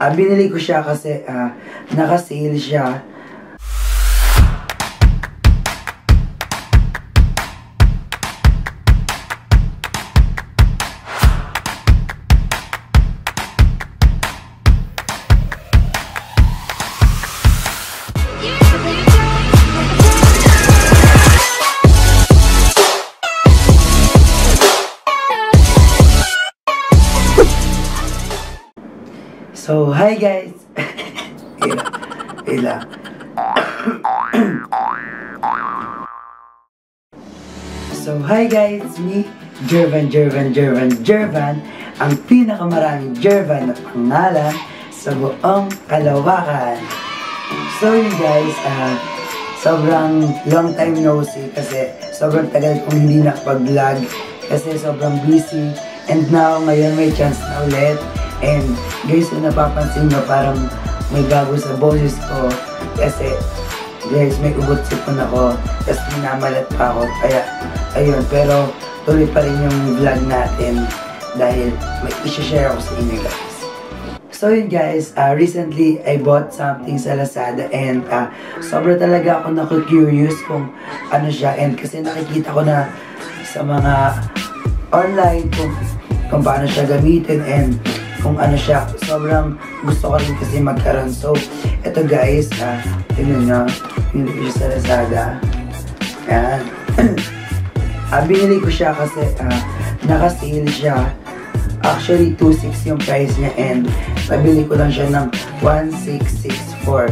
Binili ko siya kasi naka-sale siya. So, hi guys! Ila. So, hi guys! Me, Jervan Jervan, ang pinakamaraming Jervan na pangalan sa buong Kalawakan. So, yun guys, sobrang long time no see kasi sobrang tagal kong hindi nakapag-vlog kasi sobrang busy. And now, ngayon may chance na ulit. And guys, kung napapansin nyo, parang may bago sa boses ko kasi guys, may ubot sipon ako kasi minamalat pa ako, kaya ayun, pero tuloy pa rin yung vlog natin dahil may i-share ako sa inyo guys. So yun guys, recently I bought something sa Lazada and sobra talaga ako naku-curious kung ano siya, and kasi nakikita ko na sa mga online kung paano siya gamitin and kung ano siya, sobrang gusto ko rin kasi magkaroon. So, eto guys, tingnan nyo, hindi ko siya sa Lazada. Ayan. Binili ko siya kasi naka-sale siya. Actually, 2,600 yung price niya and nabili ko lang siya ng 1,664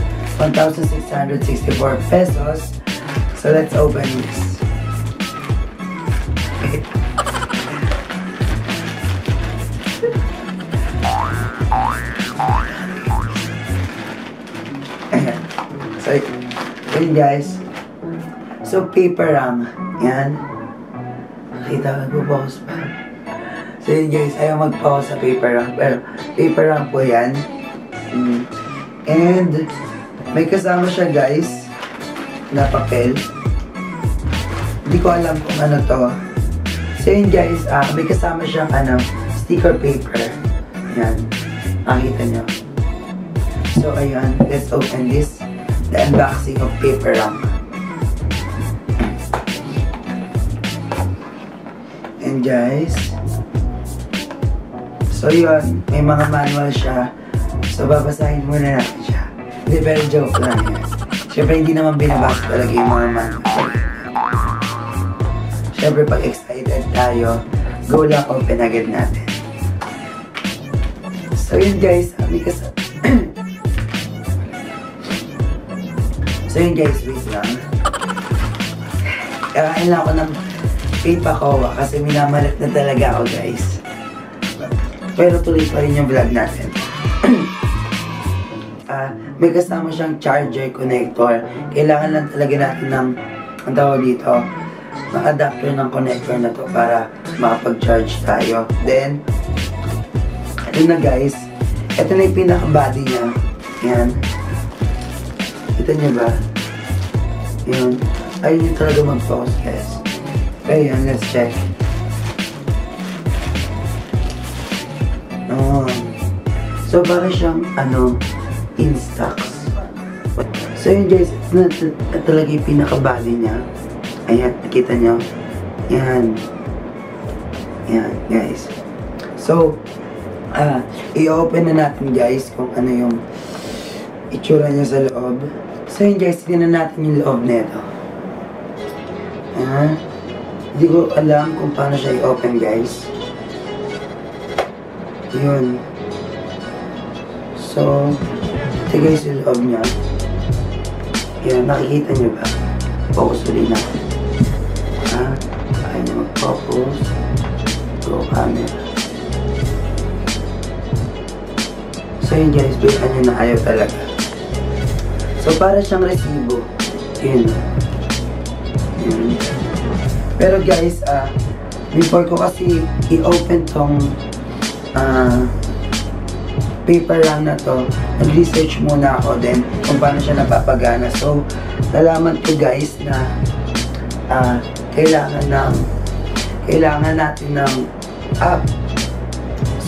pesos. So, let's open this. So, yun guys. So, PAPERANG. Yan. Nakita, nag-focus pa. So, yun guys. Ayaw mag-focus sa PAPERANG. Pero, PAPERANG po yan. And, may kasama siya guys na papel. Hindi ko alam kung ano to. So, yun guys. May kasama siyang sticker paper. Yan. Nakita nyo. So, ayun. Let's open this. The unboxing of PAPERANG. And guys, so yun, may mga manual siya. So babasahin muna natin siya. Hindi, pero joke lang yan. Siyempre hindi naman binabasa talaga yung mga manual. Siyempre pag excited tayo, go lang, open agad natin. So yun guys, so yun guys, wait lang. Kakain lang ako ng papakowa kasi minamalat na talaga ako guys. Pero tuloy pa rin yung vlog natin. May kasama siyang charger connector. Kailangan lang talaga natin ng, ang tawag dito, ng adapter ng connector na to para makapag-charge tayo. Then, ito na guys. Ito na yung pinaka-body niya. Yan. Kita niyo ba? Yun. Ayun yung talaga mag-focus guys. Okay, yan. Let's check. So, para siyang, Instax. So, yun guys. Ito talaga yung pinaka-body niya. Ayan. Kita niyo? Yan. Yan, guys. So, i-open na natin guys kung ano yung itsura niya sa loob. So yun guys, tignan natin yung loob nito. Hindi ko alam kung paano siya i-open guys. Yun. So, ito guys yung loob niya. Yan, nakikita niyo ba? Focus ulit na. Kaya niya mag-focus. Go camera. So yun guys, bayan nyo na ayaw talaga. So para siyang resibo. Yun. Pero guys, before ko kasi i-open tong PAPERANG na to, nag-research muna ako din kung paano siya napapagana. So, nalaman ko guys na kailangan natin ng app.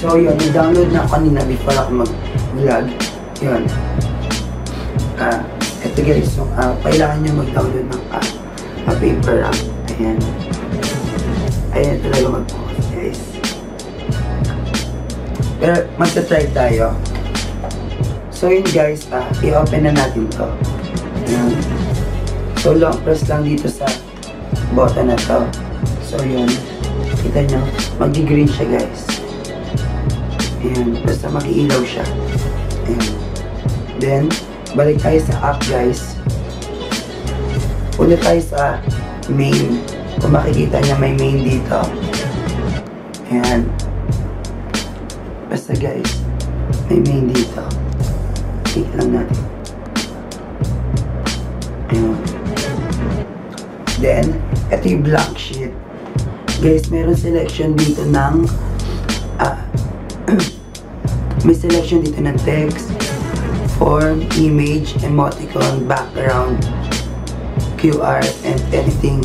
So yun, i-download na kanina before ako vlog. Yun. Ito guys, so, kailangan nyo mag-download ng PAPERANG. Ayan. Ayan talaga mag-post guys. Pero magta-try tayo. So yun guys, i-open na natin to. Ayan. So long press lang dito sa button na to. So yun. Kita nyo, mag-green siya guys. Ayan. Basta mag-iilaw siya. Ayan. Then, balik tayo sa app guys. Una tayo sa main. Kung makikita niya may main dito. Ayan. Basta guys, may main dito. Click lang natin. Ayan. Then, ito yung blank sheet. Guys, meron selection dito ng may selection dito ng text, form, image, emoticon, background, QR, and anything.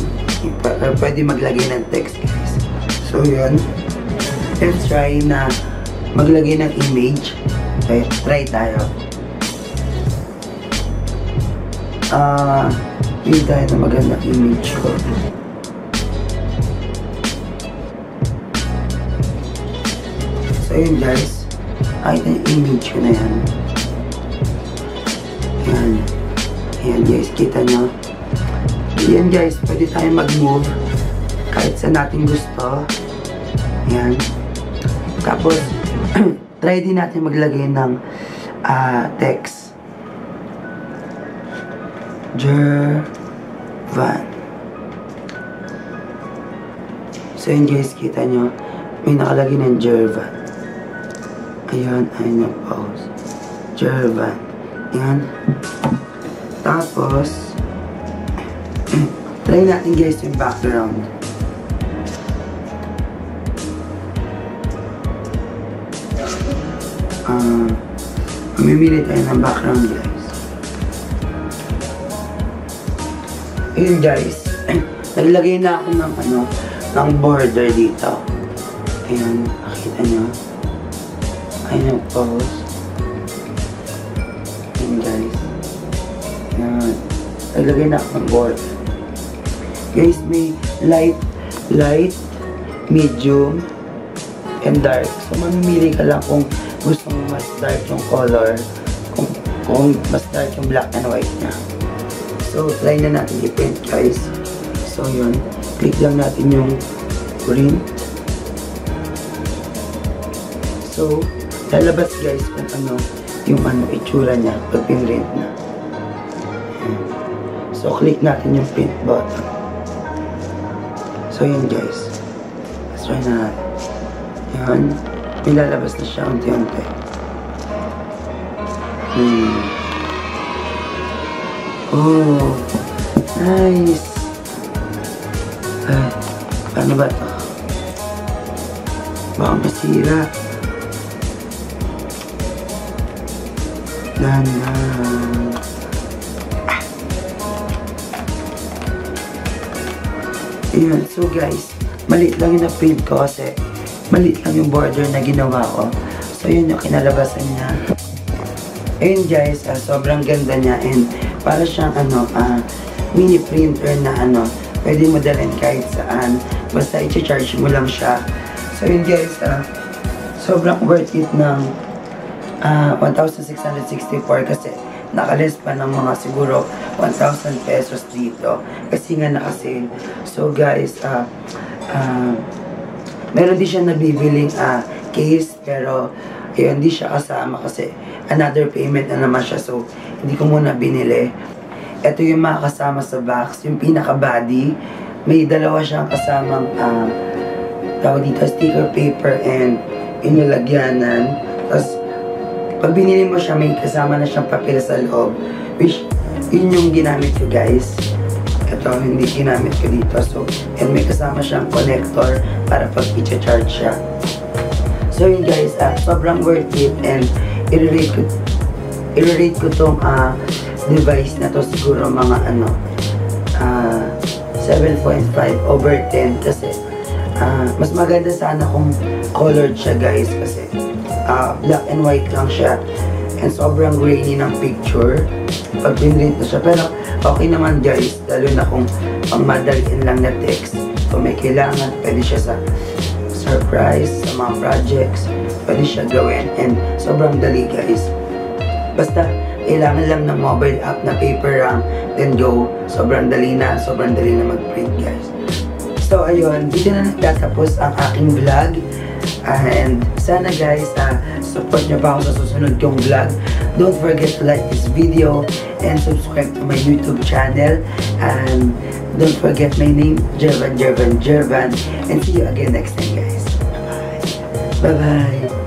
Pwede maglagay ng text guys. So yun. Let's try na maglagay ng image. Okay, try tayo. Pili tayo na magandang image ko. So yun guys. Kahit na yung image ko na yan. Ayan. Ayan guys, kita nyo. Ayan guys, pwede tayo mag-move kahit sa natin gusto. Ayan. Tapos, try din natin maglagay ng text. Jervan. So yun guys, kita nyo. May nakalagay ng Jervan. Ayan, ayun yung pause. Jervan. Ayan. Tapos, try natin guys yung background. Mamimili tayo ng background guys. Ayun guys. Naglagay na ako ng ng border dito. Ayan, nakita nyo. Ayun yung pause. Ayan guys. Ayan. Naglagay na ako ng border. Guys, may light, medium, and dark. So, mamimili ka lang kung gusto mo mas dark yung color, kung mas dark yung black and white niya. So, try na natin i-print guys. So, yun. Click lang natin yung print. So, lalabas guys kung yung itsura niya pag pinrint na. So, click natin yung print button. So, yun guys. Let's try na natin. Yan. May lalabas na siya unti-unti. Oh. Nice. Ay, paano ba ito? Baka masira. Dahan-dahan. Ayan. So guys, maliit lang yung na-print ko kasi maliit lang yung border na ginawa ko. So yun yung kinalabasan niya. Ayun guys, sobrang ganda niya and para siyang mini printer na pwede mo dalhin kahit saan. Basta i-charge mo lang siya. So yun guys, sobrang worth it ng 1,664 kasi nakalis pa ng mga siguro 1,000 pesos dito kasi nga naka-sale. So guys, meron din siya nabibiling case pero yun, hindi siya kasama kasi another payment na naman siya, so hindi ko muna binili. Ito yung mga kasama sa box, yung pinaka-body. May dalawa siyang kasamang tawag dito, sticker paper and inilagyanan. Tapos pag binili mo siya, may kasama na siyang papel sa loob, which yun yung ginamit ko guys. Ito, hindi ginamit ko dito. So, and may kasama siyang connector para pag i-charge siya. So yun guys, sobrang worth it and i-rate ko tong device na to siguro mga 7.5/10 kasi mas maganda sana kung colored siya guys kasi black and white lang siya. And sobrang grainy ng picture pag pinrint na siya. Pero okay naman guys, lalo na kung pang madaliin lang na text. Kung may kailangan, pwede siya sa surprise, sa mga projects, pwede siya gawin. And sobrang dali guys. Basta kailangan lang ng mobile app na PAPERANG, then go. Sobrang dali na mag-print guys. So ayun, dito na nagtatapos ang aking vlog. And sana guys, support nyo pa ako sa susunod kong vlog. Don't forget to like this video and subscribe to my YouTube channel. And don't forget my name, Jervan Jervan Jervan. And see you again next time guys. Bye bye. Bye bye.